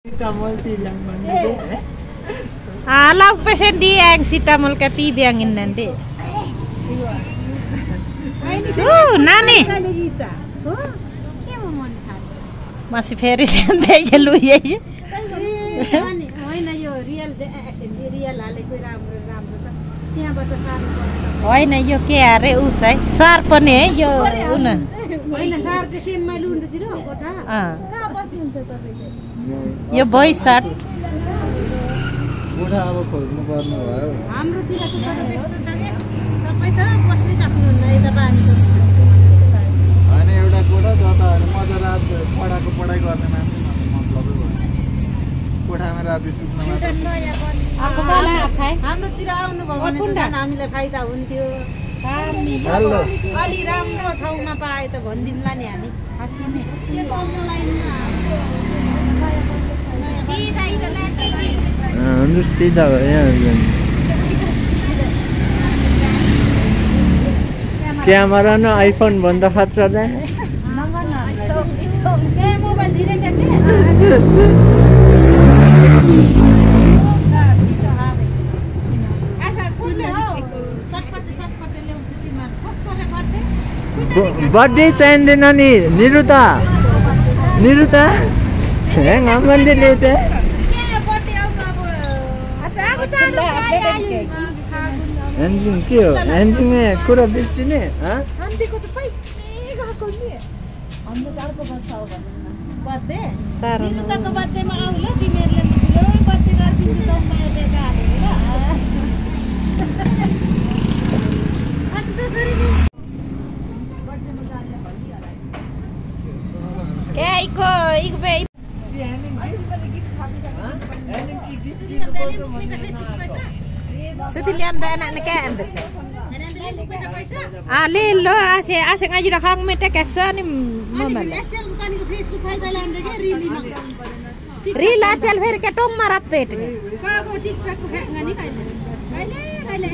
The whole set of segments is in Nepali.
Alam pesen dia yang sitamol ka pibiyangin nanti. Nani. Masih फेरि ल्याउँदै जलु यही होइन यो रियल रियल हालेको राम्रो राम्रो छ त्यहाँबाट सार्नु पर्छ होइन यो के अरे उ चाहिँ सार पनि है यो उन होइन सार त सेममा लुन्डतिर कोठा कहाँ बस्नुहुन्छ तपाई चाहिँ यो बोय सार कोठा अब खोज्नु पर्ने भयो हाम्रोतिर त तर त्यस्तो छ के तपाई त बस्नै सक्नुहुन्न यता पानीको होइन एउटा कोठा जता मजा रात पढाइ गर्ने मान्छे मतलबै भयो कोठामा राति सुत्न हाम्रोतिर आउनुभयो भने त झन् हामीलाई फाइदा हुन्थ्यो अलि राम्रो ठाउँमा पाए त भनिदिउँला नि हामी सीधा क्यामेरा न आइफोन भन्दा खतरा जाने मोबाइल धीरे करके बर्थडे चाहिँदैन नि निरुता निरुता ह्याङ हामीले ल्याउँथे एन्जिङ के हो एन्जिङमा कुरा बेच्ने Setiap anak nak kan betul. Le lo ase ngaji dah hang mete kesa ni momen. Reel acel फिर के टोम मारा पेट के. कागो टिकटक को फेंकना नहीं काले. काले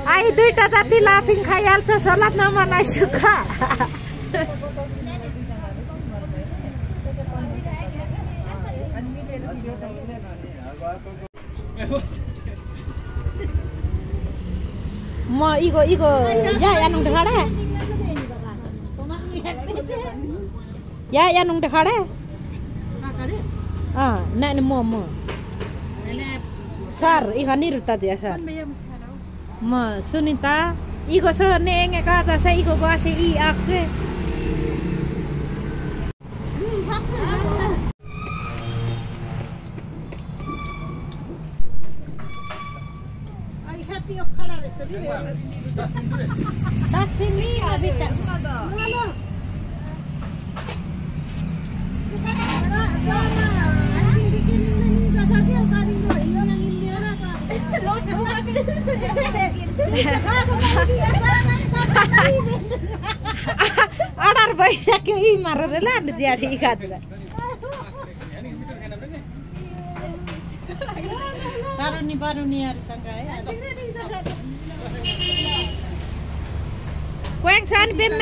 आयु दुईटा जाति लाफिङ खाइहाल्छ सलाद नमनाइ सुखा म इगो या नुङ खडा या नुङ खडा न म sar ikan niru tadi ya sar ma sunita iko so nenge kata saya iko gasi I akse ai happy okhala re chali das pini abhi tak no Adar baisakyo I marare land jadi ikatla. Baruni harus angkai. Kueng san bim